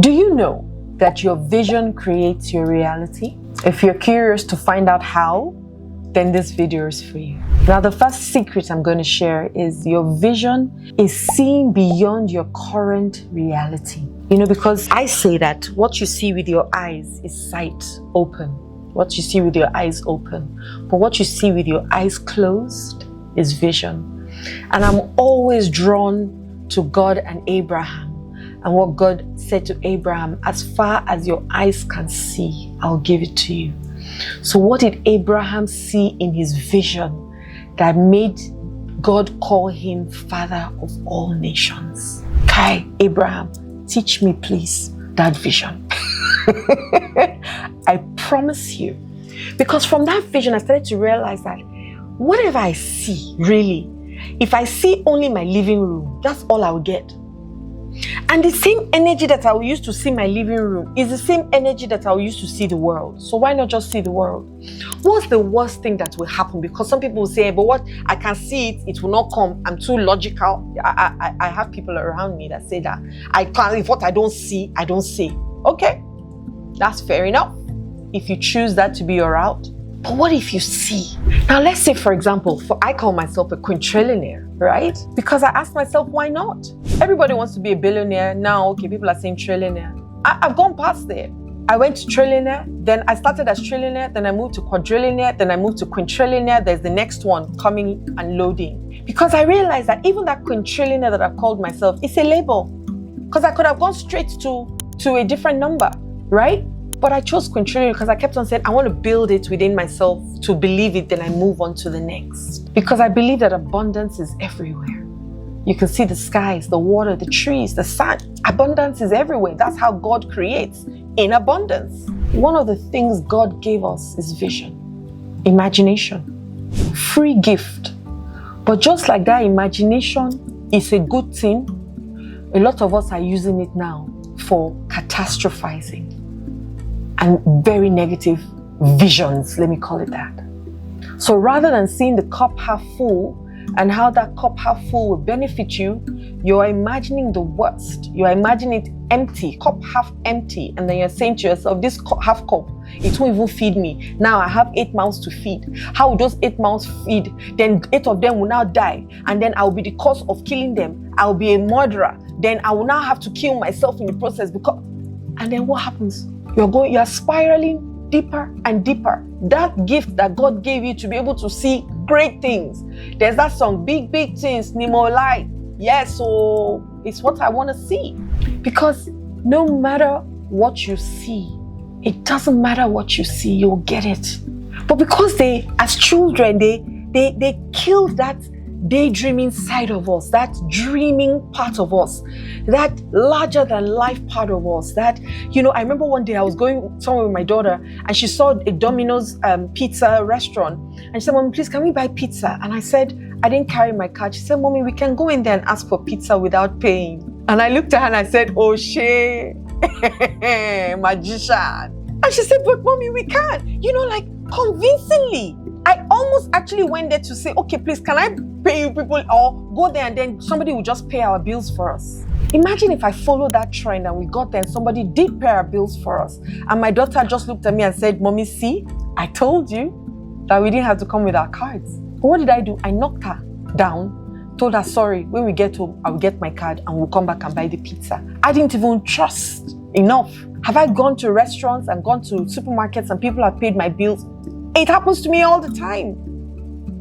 Do you know that your vision creates your reality? If you're curious to find out how, then this video is for you. Now, the first secret I'm going to share is your vision is seeing beyond your current reality. Because I say that what you see with your eyes is sight open. What you see with your eyes open. But what you see with your eyes closed is vision. And I'm always drawn to God and Abraham. And what God said to Abraham, as far as your eyes can see, I'll give it to you. So what did Abraham see in his vision that made God call him father of all nations? Kai, Abraham, teach me please that vision. I promise you. Because from that vision, I started to realize that whatever I see, really, if I see only my living room, that's all I'll get. And the same energy that I will use to see my living room is the same energy that I will use to see the world. So why not just see the world? What's the worst thing that will happen? Because some people will say, but what, I can see it, it will not come. I'm too logical. I have people around me that say that. I can't, if what I don't see, I don't see. Okay, that's fair enough. If you choose that to be your route. But what if you see? Now let's say, for example, I call myself a quintrillionaire, right? Because I asked myself, why not? Everybody wants to be a billionaire. Now, okay, people are saying trillionaire. I've gone past there. I went to trillionaire, then I started as trillionaire, then I moved to quadrillionaire, then I moved to quintrillionaire. There's the next one coming and loading. Because I realized that even that quintrillionaire that I've called myself, it's a label. Because I could have gone straight to a different number, right? But I chose quintrillionaire because I kept on saying, I want to build it within myself to believe it, then I move on to the next. Because I believe that abundance is everywhere. You can see the skies, the water, the trees, the sun. Abundance is everywhere. That's how God creates, in abundance. One of the things God gave us is vision, imagination, free gift. But just like that, imagination is a good thing. A lot of us are using it now for catastrophizing and very negative visions, let me call it that. So rather than seeing the cup half full and how that cup half full will benefit you, you're imagining the worst. You're imagining it empty, cup half empty, and then you're saying to yourself, this half cup, it won't even feed me. Now I have 8 mouths to feed. How will those 8 mouths feed? Then 8 of them will now die, and then I'll be the cause of killing them. I'll be a murderer. Then I will now have to kill myself in the process and then what happens? You're spiraling deeper and deeper. That gift that God gave you to be able to see great things. There's that song, big things, Nemo Light. Yes, so it's what I want to see. Because no matter what you see, it doesn't matter what you see, you'll get it. But because they, as children, they killed that daydreaming side of us, that dreaming part of us, that larger than life part of us, that, I remember one day I was going somewhere with my daughter and she saw a Domino's pizza restaurant and she said, Mommy, please, can we buy pizza? And I said, I didn't carry my card. She said, Mommy, we can go in there and ask for pizza without paying. And I looked at her and I said, oh, she magician. And she said, but Mommy, we can't. Convincingly. I almost actually went there to say, okay, please, can I pay you people or go there and then somebody will just pay our bills for us? Imagine if I followed that trend and we got there and somebody did pay our bills for us. And my daughter just looked at me and said, Mommy, see, I told you that we didn't have to come with our cards. But what did I do? I knocked her down, told her, sorry, when we get home, I'll get my card and we'll come back and buy the pizza. I didn't even trust enough. Have I gone to restaurants and gone to supermarkets and people have paid my bills? It happens to me all the time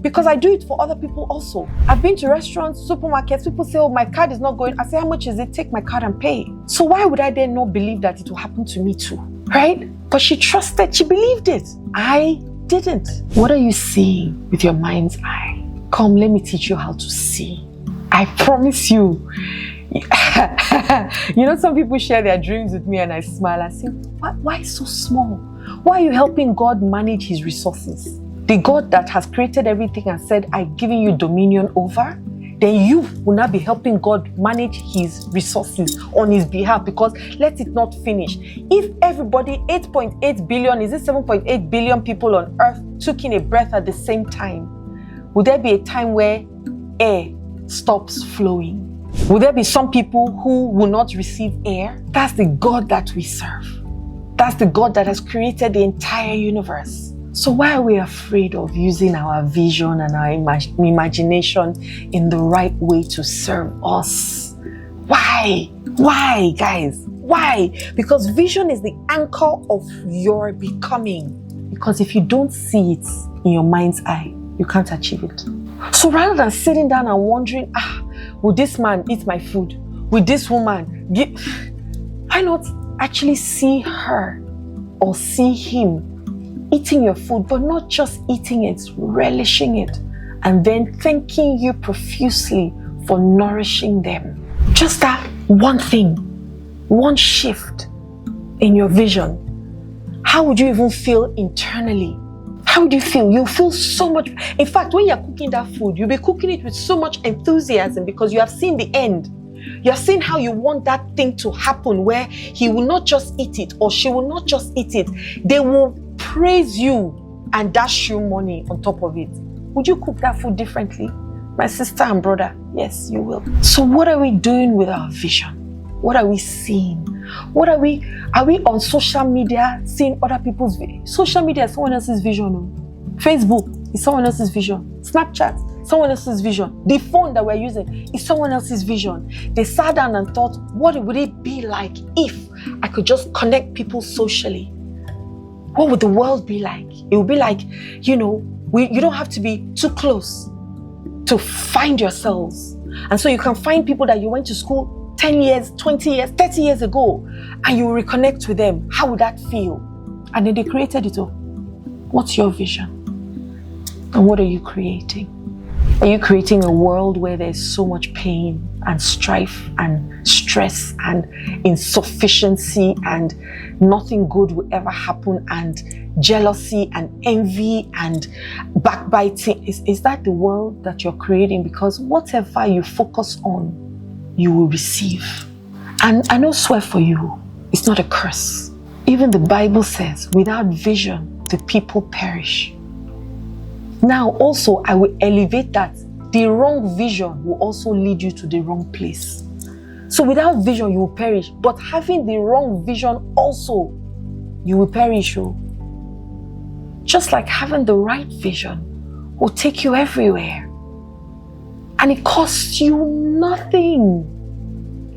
because I do it for other people also. I've been to restaurants, supermarkets, people say, oh, my card is not going. I say, how much is it? Take my card and pay. So why would I then not believe that it will happen to me too, right? But she trusted, she believed it. I didn't. What are you seeing with your mind's eye? Come, let me teach you how to see. I promise you. Some people share their dreams with me and I smile. I say, why so small? Why are you helping God manage his resources? The God that has created everything and said, I've given you dominion over, then you will not be helping God manage his resources on his behalf, because let it not finish. If everybody, 8.8 billion, is it 7.8 billion people on earth took in a breath at the same time, would there be a time where air stops flowing? Will there be some people who will not receive air? That's the God that we serve. That's the God that has created the entire universe. So why are we afraid of using our vision and our imagination in the right way to serve us? Why? Why, guys? Why? Because vision is the anchor of your becoming. Because if you don't see it in your mind's eye, you can't achieve it. So rather than sitting down and wondering, will this man eat my food? Will this woman give? Why not actually see her or see him eating your food, but not just eating it, relishing it, and then thanking you profusely for nourishing them? Just that one thing, one shift in your vision. How would you even feel internally? How would you feel? You'll feel so much. In fact, when you're cooking that food, you'll be cooking it with so much enthusiasm because you have seen the end. You have seen how you want that thing to happen, where he will not just eat it or she will not just eat it. They will praise you and dash you money on top of it. Would you cook that food differently? My sister and brother, yes, you will. So what are we doing with our vision? What are we seeing? Are we on social media seeing other people's vision? Social media is someone else's vision. Facebook is someone else's vision. Snapchat, someone else's vision. The phone that we're using is someone else's vision. They sat down and thought, what would it be like if I could just connect people socially? What would the world be like? It would be like, you don't have to be too close to find yourselves. And so you can find people that you went to school 10 years, 20 years, 30 years ago, and you reconnect with them. How would that feel? And then they created it all. What's your vision? And what are you creating? Are you creating a world where there's so much pain and strife and stress and insufficiency and nothing good will ever happen, and jealousy and envy and backbiting? Is that the world that you're creating? Because whatever you focus on, you will receive. And I know, swear for you, it's not a curse. Even the Bible says, without vision, the people perish. Now, also, I will elevate that. The wrong vision will also lead you to the wrong place. So without vision, you will perish. But having the wrong vision also, you will perish. Just like having the right vision will take you everywhere. And it costs you nothing.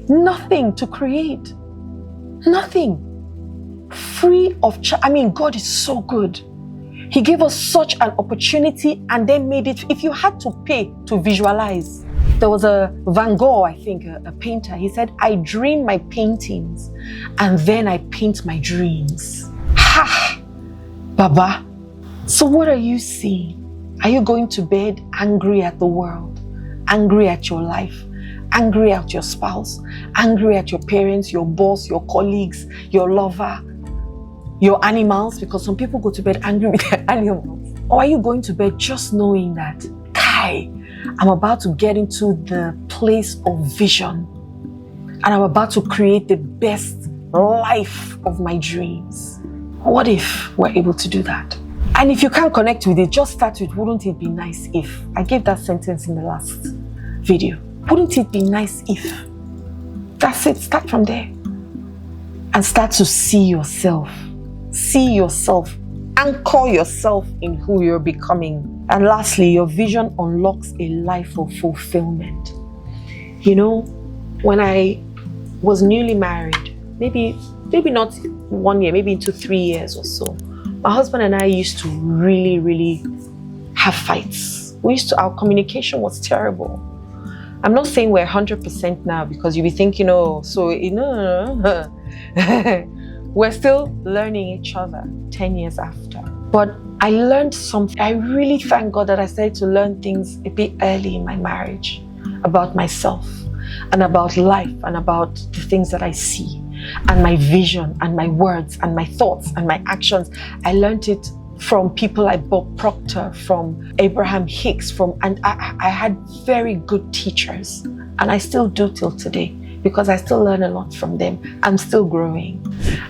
Nothing to create. Nothing. Free of charge. God is so good. He gave us such an opportunity and then made it. If you had to pay to visualize, there was a Van Gogh, I think, a painter. He said, I dream my paintings and then I paint my dreams. Ha! Baba. So what are you seeing? Are you going to bed angry at the world? Angry at your life? Angry at your spouse? Angry at your parents, your boss, your colleagues, your lover? Your animals, because some people go to bed angry with their animals? Or are you going to bed just knowing that, I'm about to get into the place of vision and I'm about to create the best life of my dreams? What if we're able to do that? And if you can't connect with it, just start with, wouldn't it be nice if? I gave that sentence in the last video. Wouldn't it be nice if? That's it. Start from there. And start to see yourself. See yourself, anchor yourself in who you're becoming. And lastly, your vision unlocks a life of fulfillment. When I was newly married, maybe not 1 year, maybe into 3 years or so, my husband and I used to really, really have fights. Our communication was terrible. I'm not saying we're 100% now, because you'll be thinking, we're still learning each other 10 years after. But I learned something. I really thank God that I started to learn things a bit early in my marriage about myself and about life and about the things that I see and my vision and my words and my thoughts and my actions. I learned it from people like Bob Proctor, from Abraham Hicks, and I had very good teachers, and I still do till today, because I still learn a lot from them. I'm still growing.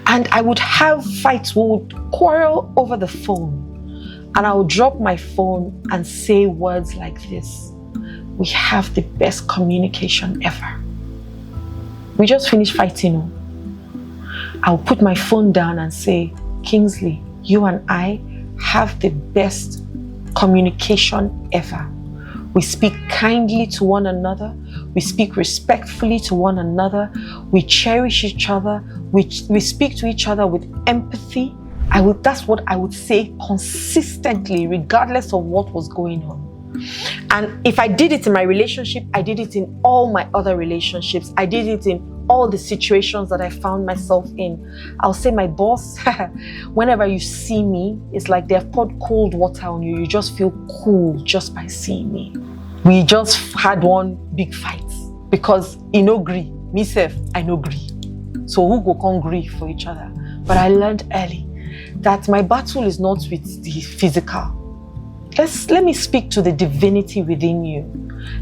And I would have fights. We would quarrel over the phone. And I would drop my phone and say words like this: we have the best communication ever. We just finished fighting. I'll put my phone down and say, Kingsley, you and I have the best communication ever. We speak kindly to one another. We speak respectfully to one another. We cherish each other. We speak to each other with empathy. That's what I would say consistently, regardless of what was going on. And if I did it in my relationship, I did it in all my other relationships. I did it in all the situations that I found myself in. I'll say, my boss, whenever you see me, it's like they've poured cold water on you. You just feel cool just by seeing me. We just had one big fight because he no gree. Myself, I no gree. So who go come gree for each other? But I learned early that my battle is not with the physical. Let me speak to the divinity within you.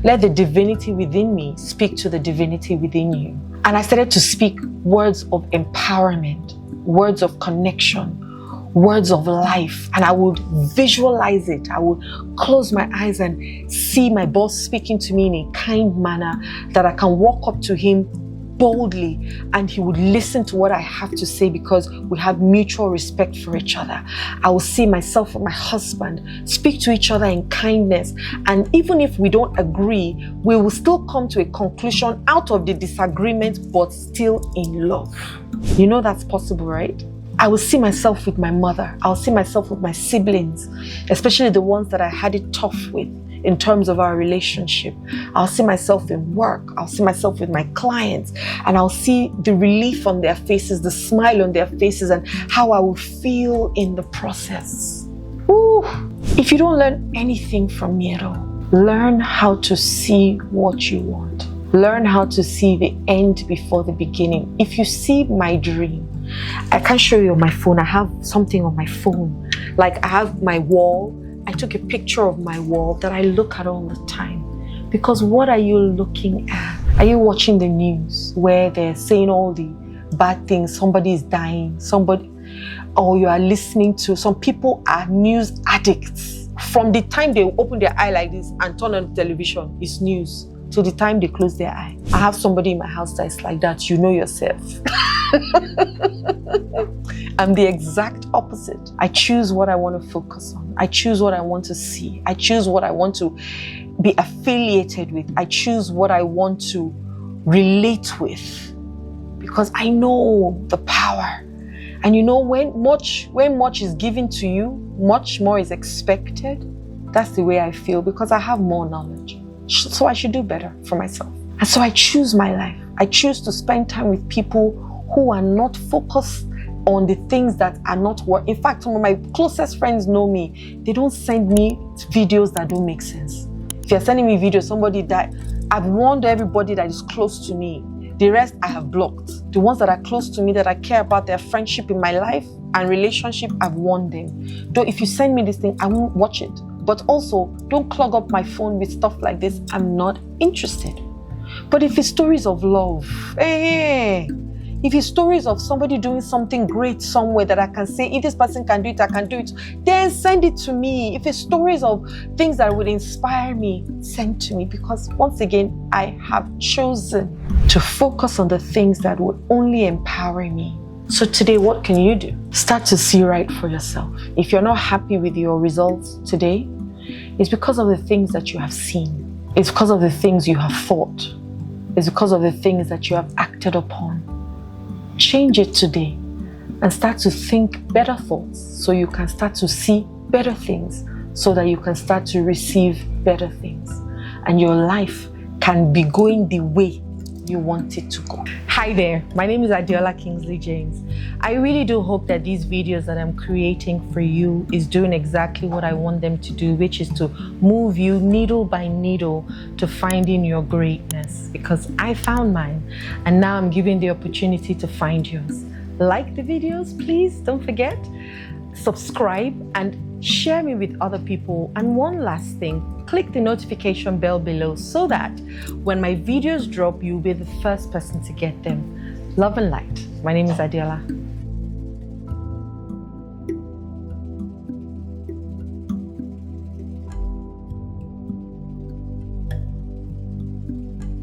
Let the divinity within me speak to the divinity within you. And I started to speak words of empowerment, words of connection, words of life. And I would visualize it. I would close my eyes and see my boss speaking to me in a kind manner that I can walk up to him boldly and he would listen to what I have to say because we have mutual respect for each other. I will see myself and my husband speak to each other in kindness, and even if we don't agree, we will still come to a conclusion out of the disagreement, but still in love. You know that's possible, right? I will see myself with my mother. I'll see myself with my siblings, especially the ones that I had it tough with in terms of our relationship. I'll see myself in work. I'll see myself with my clients, and I'll see the relief on their faces, the smile on their faces, and how I will feel in the process. Ooh. If you don't learn anything from me at all, learn how to see what you want. Learn how to see the end before the beginning. If you see my dream, I can't show you on my phone. I have something on my phone. Like I have my wall. I took a picture of my wall that I look at all the time. Because what are you looking at? Are you watching the news where they're saying all the bad things? Somebody is dying, or you are listening to, some people are news addicts. From the time they open their eye like this and turn on the television, it's news. Till the time they close their eye. I have somebody in my house that is like that. You know yourself. I'm the exact opposite. I choose what I want to focus on. I choose what I want to see. I choose what I want to be affiliated with. I choose what I want to relate with. Because I know the power. And you know, when much is given to you, much more is expected. That's the way I feel, because I have more knowledge. So I should do better for myself. And so I choose my life. I choose to spend time with people who are not focused on the things that are not work. In fact, some of my closest friends know me. They don't send me videos that don't make sense. If you're sending me videos, somebody died, I've warned everybody that is close to me. The rest I have blocked. The ones that are close to me, that I care about their friendship in my life and relationship, I've warned them. Though if you send me this thing, I won't watch it. But also, don't clog up my phone with stuff like this. I'm not interested. But if it's stories of love, if it's stories of somebody doing something great somewhere that I can say, if this person can do it, I can do it, then send it to me. If it's stories of things that would inspire me, send to me. Because once again, I have chosen to focus on the things that would only empower me. So today, what can you do? Start to see right for yourself. If you're not happy with your results today, it's because of the things that you have seen. It's because of the things you have thought. It's because of the things that you have acted upon. Change it today and start to think better thoughts so you can start to see better things, so that you can start to receive better things. And your life can be going the way you want it to go. Hi there, my name is Adiola Kingsley James. I really do hope that these videos that I'm creating for you is doing exactly what I want them to do, which is to move you needle by needle to finding your greatness. Because I found mine, and now I'm giving the opportunity to find yours. Like the videos, please, don't forget. Subscribe and share me with other people. And one last thing, click the notification bell below so that when my videos drop, you'll be the first person to get them. Love and light. My name is Adiola.